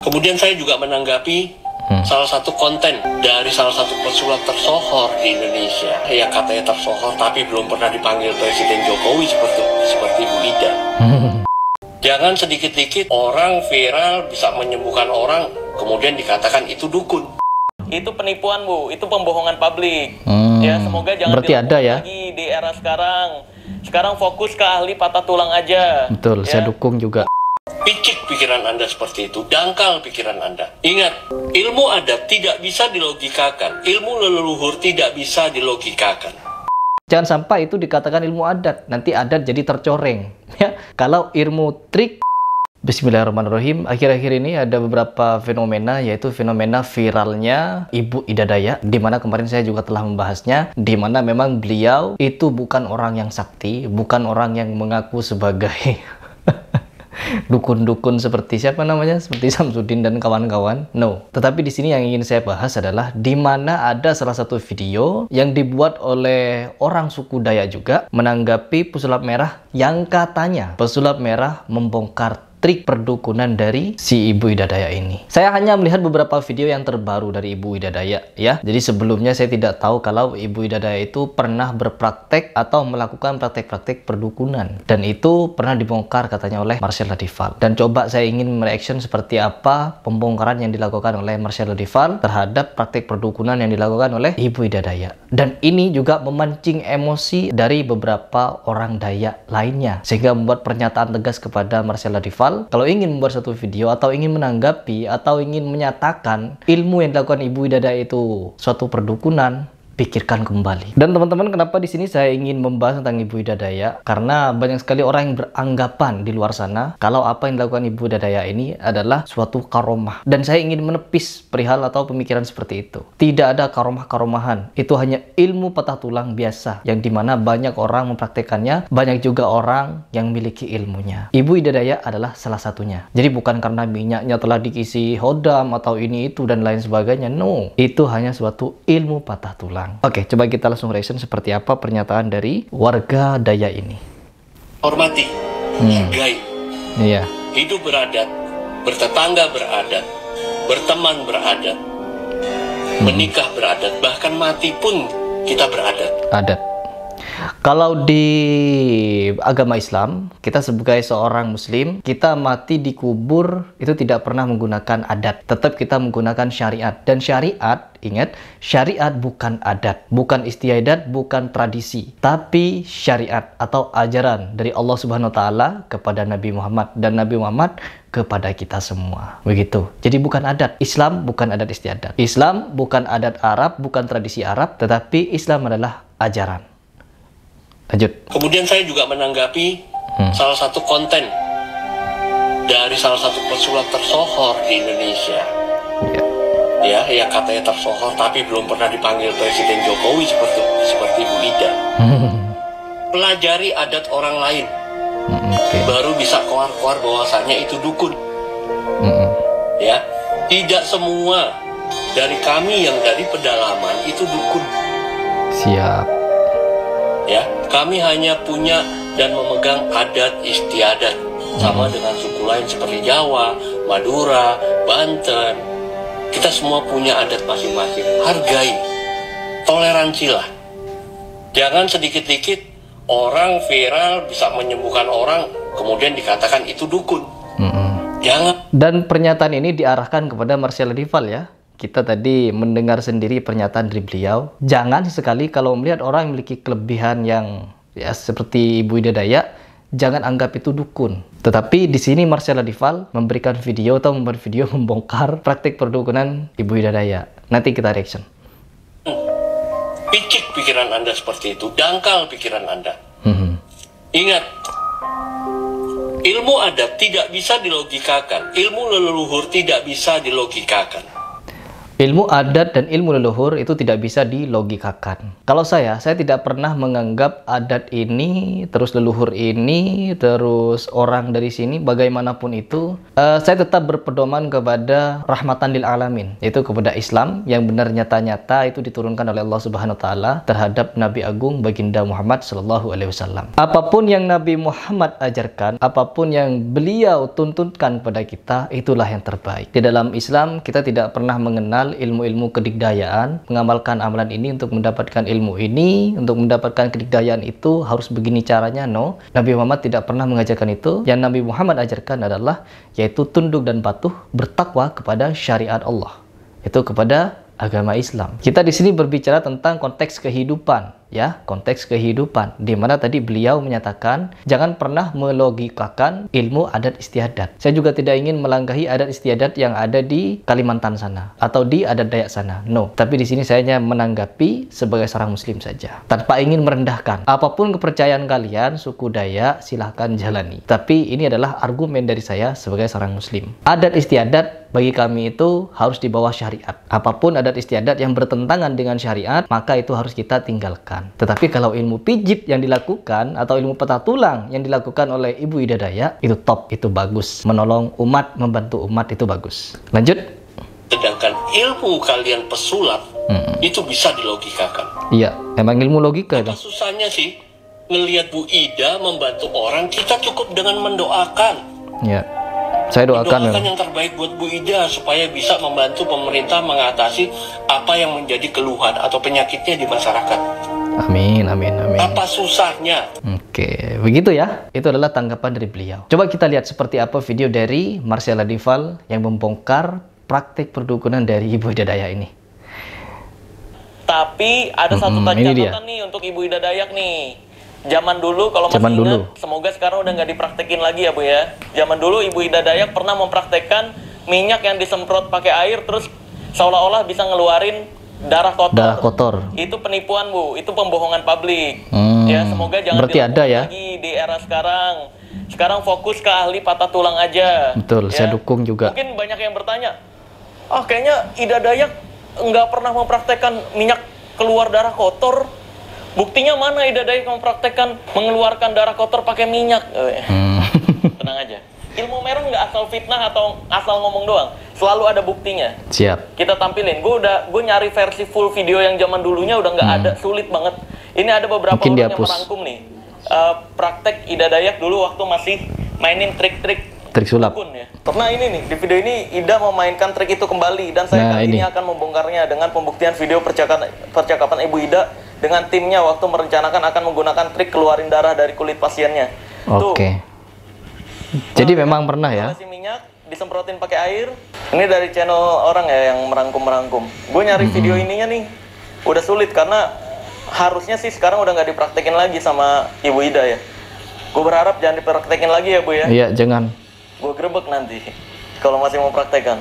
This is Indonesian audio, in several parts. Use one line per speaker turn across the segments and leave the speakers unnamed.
Kemudian saya juga menanggapi salah satu konten dari salah satu pesulap tersohor di Indonesia yang katanya tersohor tapi belum pernah dipanggil Presiden Jokowi seperti Bu Ida. Jangan sedikit-dikit orang viral bisa menyembuhkan orang kemudian dikatakan itu dukun.
Itu penipuan, Bu. Itu pembohongan publik. Ya, semoga jangan
berarti ada ya
lagi di era sekarang. Sekarang fokus ke ahli patah tulang aja.
betul ya. Saya dukung juga.
Picik pikiran Anda seperti itu, dangkal pikiran Anda. Ingat, ilmu adat tidak bisa dilogikakan, ilmu leluhur tidak bisa dilogikakan.
Jangan sampai itu dikatakan ilmu adat, nanti adat jadi tercoreng. Ya, kalau ilmu trik. Bismillahirrahmanirrahim. Akhir-akhir ini ada beberapa fenomena, yaitu fenomena viralnya Ibu Ida Dayak, di mana kemarin saya juga telah membahasnya, di mana memang beliau itu bukan orang yang sakti, bukan orang yang mengaku sebagai dukun-dukun seperti siapa namanya, seperti Samsudin dan kawan-kawan. No. Tetapi di sini yang ingin saya bahas adalah di mana ada salah satu video yang dibuat oleh orang suku Dayak juga menanggapi pesulap merah yang katanya pesulap merah membongkar trik perdukunan dari si Ibu Ida Dayak ini. Saya hanya melihat beberapa video yang terbaru dari Ibu Ida Dayak ya. Jadi sebelumnya saya tidak tahu kalau Ibu Ida Dayak itu pernah berpraktek atau melakukan praktek-praktek perdukunan. Dan itu pernah dibongkar katanya oleh Marcel Ladival. Dan coba saya ingin mereaction seperti apa pembongkaran yang dilakukan oleh Marcel Ladival terhadap praktek perdukunan yang dilakukan oleh Ibu Ida Dayak. Dan ini juga memancing emosi dari beberapa orang Dayak lainnya. Sehingga membuat pernyataan tegas kepada Marcel Ladival. Kalau ingin membuat satu video atau ingin menanggapi atau ingin menyatakan ilmu yang dilakukan Ibu Ida Dayak itu suatu perdukunan, pikirkan kembali. Dan teman-teman, kenapa di sini saya ingin membahas tentang Ibu Ida Dayak? Karena banyak sekali orang yang beranggapan di luar sana kalau apa yang dilakukan Ibu Ida Dayak ini adalah suatu karomah. Dan saya ingin menepis perihal atau pemikiran seperti itu. Tidak ada karomah-karomahan. Itu hanya ilmu patah tulang biasa yang dimana banyak orang mempraktekannya, banyak juga orang yang memiliki ilmunya. Ibu Ida Dayak adalah salah satunya. Jadi bukan karena minyaknya telah diisi hodam atau ini itu dan lain sebagainya. No, itu hanya suatu ilmu patah tulang. Oke, coba kita langsung reaction seperti apa pernyataan dari warga Dayak ini.
Hormati, hargai.
Iya.
Hidup beradat, bertetangga beradat, berteman beradat, menikah beradat, bahkan mati pun kita beradat.
Adat. Kalau di agama Islam, kita sebagai seorang muslim, kita mati dikubur itu tidak pernah menggunakan adat. Tetap kita menggunakan syariat. Dan syariat, ingat, syariat bukan adat, bukan istiadat, bukan tradisi, tapi syariat atau ajaran dari Allah Subhanahu wa taala kepada Nabi Muhammad dan Nabi Muhammad kepada kita semua. Begitu. Jadi bukan adat. Islam bukan adat istiadat. Islam bukan adat Arab, bukan tradisi Arab, tetapi Islam adalah ajaran. Lanjut.
Kemudian saya juga menanggapi salah satu konten dari salah satu pesulap tersohor di Indonesia. Ya, yang katanya tersohor tapi belum pernah dipanggil Presiden Jokowi seperti Bu Ida. Pelajari adat orang lain. Baru bisa keluar bahwasanya itu dukun. Ya, tidak semua dari kami yang dari pedalaman itu dukun.
Siap.
Ya, kami hanya punya dan memegang adat istiadat sama dengan suku lain seperti Jawa, Madura, Banten. Kita semua punya adat masing-masing. Hargai, toleransilah. Jangan sedikit-dikit orang viral bisa menyembuhkan orang kemudian dikatakan itu dukun. Jangan.
Dan pernyataan ini diarahkan kepada Marcel Ladival ya. Kita tadi mendengar sendiri pernyataan dari beliau. Jangan sekali kalau melihat orang yang memiliki kelebihan yang ya seperti Ibu Ida Dayak, jangan anggap itu dukun. Tetapi di sini Marcel Ladival memberikan video atau membuat video membongkar praktik perdukunan Ibu Ida Dayak. Nanti kita reaction.
Picik pikiran Anda seperti itu, dangkal pikiran Anda. Ingat, ilmu adat tidak bisa dilogikakan, ilmu leluhur tidak bisa dilogikakan.
Ilmu adat dan ilmu leluhur itu tidak bisa dilogikakan. Kalau saya tidak pernah menganggap adat ini, terus leluhur ini, terus orang dari sini, bagaimanapun itu, saya tetap berpedoman kepada rahmatan lil alamin, yaitu kepada Islam yang benar nyata-nyata itu diturunkan oleh Allah Subhanahu wa taala terhadap Nabi Agung Baginda Muhammad sallallahu alaihi wasallam. Apapun yang Nabi Muhammad ajarkan, apapun yang beliau tuntunkan pada kita, itulah yang terbaik. Di dalam Islam kita tidak pernah mengenal ilmu-ilmu kedikdayaan, mengamalkan amalan ini untuk mendapatkan ilmu ini, untuk mendapatkan kedikdayaan itu harus begini caranya. No, Nabi Muhammad tidak pernah mengajarkan itu. Yang Nabi Muhammad ajarkan adalah yaitu tunduk dan patuh, bertakwa kepada syariat Allah, itu kepada agama Islam. Kita di sini berbicara tentang konteks kehidupan, ya, konteks kehidupan, di mana tadi beliau menyatakan jangan pernah melogikakan ilmu adat istiadat. Saya juga tidak ingin melangkahi adat istiadat yang ada di Kalimantan sana atau di adat Dayak sana. No, tapi di sini saya hanya menanggapi sebagai seorang muslim saja, tanpa ingin merendahkan. Apapun kepercayaan kalian, suku Dayak, silahkan jalani. Tapi ini adalah argumen dari saya sebagai seorang muslim. Adat istiadat bagi kami itu harus di bawah syariat. Apapun adat istiadat yang bertentangan dengan syariat, maka itu harus kita tinggalkan. Tetapi kalau ilmu pijit yang dilakukan atau ilmu peta tulang yang dilakukan oleh Ibu Ida Dayak, itu top, itu bagus. Menolong umat, membantu umat, itu bagus. Lanjut.
Sedangkan ilmu kalian pesulap itu bisa dilogikakan.
Iya, emang ilmu logika itu.
Apa susahnya sih ngelihat Bu Ida membantu orang? Kita cukup dengan mendoakan.
Iya. Saya doakan
yang terbaik buat Bu Ida supaya bisa membantu pemerintah mengatasi apa yang menjadi keluhan atau penyakitnya di masyarakat.
Amin, amin, amin.
Apa susahnya?
Oke, begitu ya. Itu adalah tanggapan dari beliau. Coba kita lihat seperti apa video dari Marcella Dival yang membongkar praktik perdukunan dari Ibu Ida Dayak ini.
Tapi ada satu catatan nih untuk Ibu Ida Dayak nih. Zaman dulu kalau masih ingat, semoga sekarang udah nggak dipraktekin lagi ya Bu ya. Zaman dulu Ibu Ida Dayak pernah mempraktekkan minyak yang disemprot pakai air terus seolah-olah bisa ngeluarin darah kotor.
Darah kotor.
Itu penipuan Bu, itu pembohongan publik. Ya semoga jangan
ada ya
lagi di era sekarang. Sekarang fokus ke ahli patah tulang aja.
Betul, ya. Saya dukung juga.
Mungkin banyak yang bertanya, kayaknya Ida Dayak nggak pernah mempraktekkan minyak keluar darah kotor. Buktinya mana Ida Dayak mempraktekkan mengeluarkan darah kotor pakai minyak? Tenang aja. Ilmu merah nggak asal fitnah atau asal ngomong doang. Selalu ada buktinya.
Siap.
Kita tampilin. Gue nyari versi full video yang zaman dulunya udah nggak ada, sulit banget. Ini ada beberapa orang yang merangkum nih. Praktek Ida Dayak dulu waktu masih mainin trik-trik
sulap.
Ya. Pernah ini nih, di video ini Ida memainkan trik itu kembali dan saya kali ini akan membongkarnya dengan pembuktian video percakapan Ibu Ida dengan timnya waktu merencanakan akan menggunakan trik keluarin darah dari kulit pasiennya.
Oke. Jadi memang pernah ya.
Kasih minyak, disemprotin pakai air. Ini dari channel orang ya yang merangkum. Gue nyari video ininya nih, udah sulit karena harusnya sih sekarang udah nggak dipraktekin lagi sama Ibu Ida ya. Gue berharap jangan dipraktekin lagi ya Bu ya.
Iya, jangan.
Gue grebek nanti kalau masih mau praktekan.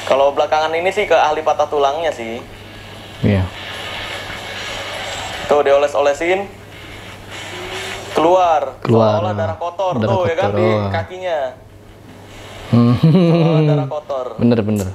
Kalau belakangan ini sih ke ahli patah tulangnya sih.
Iya.
Tuh dioles-olesin, keluar darah kotor tuh ya kan di kakinya. Darah kotor.
Bener.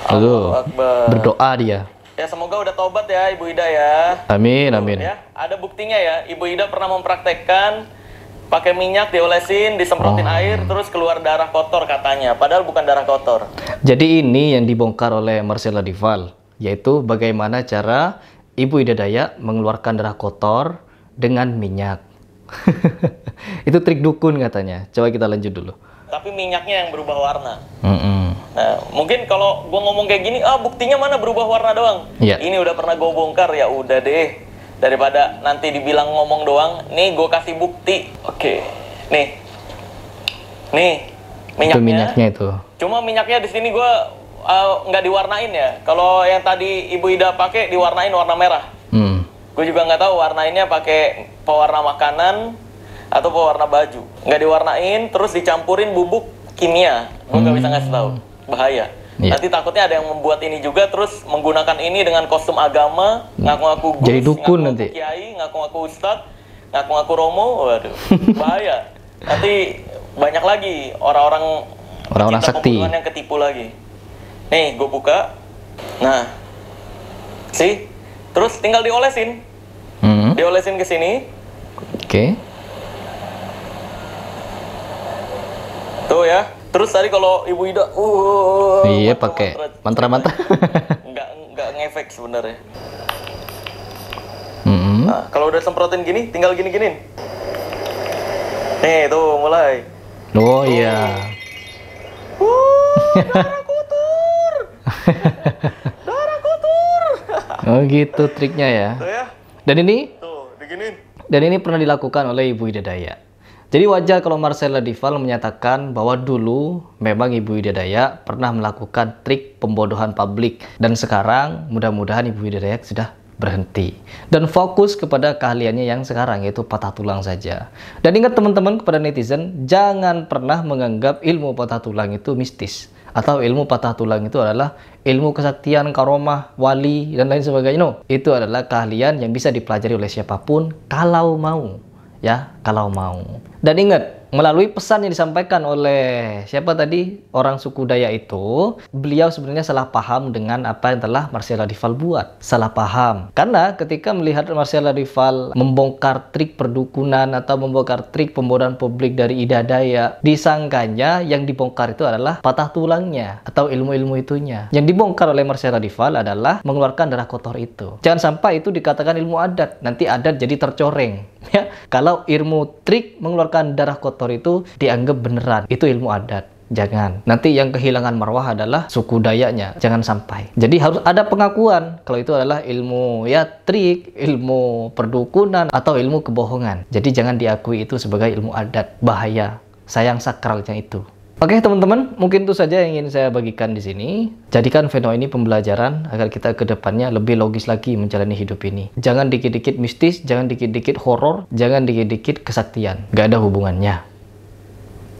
Lalu berdoa dia.
Ya semoga udah tobat ya Ibu Ida ya.
Amin.
Ya, ada buktinya ya. Ibu Ida pernah mempraktekkan pakai minyak diolesin, disemprotin air, terus keluar darah kotor katanya. Padahal bukan darah kotor.
Jadi ini yang dibongkar oleh Marcella Dival, yaitu bagaimana cara Ibu Ida Dayak mengeluarkan darah kotor dengan minyak. Itu trik dukun katanya. Coba kita lanjut dulu.
Tapi minyaknya yang berubah warna. Nah, mungkin kalau gue ngomong kayak gini, buktinya mana berubah warna doang. Ini udah pernah gue bongkar, ya udah deh. Daripada nanti dibilang ngomong doang, nih gue kasih bukti. Oke, nih minyaknya.
Itu minyaknya itu.
Cuma minyaknya di sini gue nggak diwarnain ya. Kalau yang tadi Ibu Ida pakai diwarnain warna merah. Gue juga nggak tahu warnainnya pakai pewarna makanan atau pewarna baju. Nggak diwarnain, terus dicampurin bubuk kimia. Gue nggak bisa ngasih tahu, bahaya. Nanti takutnya ada yang membuat ini juga terus menggunakan ini dengan kostum agama, ngaku-ngaku gus,
jadi dukun
ngaku-ngaku
nanti.
Kiai, ngaku-ngaku ustadz, ngaku-ngaku romo, waduh, bahaya. Nanti banyak lagi orang-orang
Orang-orang sakti.
Pembunuhan yang ketipu lagi. Nih, gue buka. Nah, sih, terus tinggal diolesin. Diolesin ke sini.
Oke.
Tuh ya. Terus tadi kalau Ibu Ida,
iya pakai mantra-mantra.
Nggak ngefek sebenarnya. Nah, kalau udah semprotin gini, tinggal gini-giniin. Nih, tuh mulai.
Oh iya.
Darah kotor. Darah kotor.
Oh gitu triknya ya.
Tuh ya.
Dan ini?
Tuh, diginiin.
Dan ini pernah dilakukan oleh Ibu Ida Dayak. Jadi wajar kalau Marcella Dival menyatakan bahwa dulu memang Ibu Ida Dayak pernah melakukan trik pembodohan publik. Dan sekarang mudah-mudahan Ibu Ida Dayak sudah berhenti. Dan fokus kepada keahliannya yang sekarang yaitu patah tulang saja. Dan ingat teman-teman kepada netizen, jangan pernah menganggap ilmu patah tulang itu mistis. Atau ilmu patah tulang itu adalah ilmu kesaktian, karomah, wali, dan lain sebagainya. No, itu adalah keahlian yang bisa dipelajari oleh siapapun kalau mau. Ya, kalau mau. Dan ingat, melalui pesan yang disampaikan oleh siapa tadi orang suku Dayak itu, beliau sebenarnya salah paham dengan apa yang telah Marcella Dival buat. Salah paham. Karena ketika melihat Marcella Dival membongkar trik perdukunan atau membongkar trik pembodohan publik dari Ida Dayak, disangkanya yang dibongkar itu adalah patah tulangnya atau ilmu-ilmu itunya. Yang dibongkar oleh Marcella Dival adalah mengeluarkan darah kotor itu. Jangan sampai itu dikatakan ilmu adat, nanti adat jadi tercoreng. Ya, kalau ilmu trik mengeluarkan darah kotor itu dianggap beneran, itu ilmu adat. Jangan. Nanti yang kehilangan marwah adalah suku Dayaknya. Jangan sampai. Jadi harus ada pengakuan kalau itu adalah ilmu ya trik, ilmu perdukunan atau ilmu kebohongan. Jadi jangan diakui itu sebagai ilmu adat. Bahaya. Sayang sakralnya itu. Oke teman-teman, mungkin itu saja yang ingin saya bagikan di sini. Jadikan Veno ini pembelajaran agar kita ke depannya lebih logis lagi menjalani hidup ini. Jangan dikit-dikit mistis, jangan dikit-dikit horor, jangan dikit-dikit kesaktian. Gak ada hubungannya.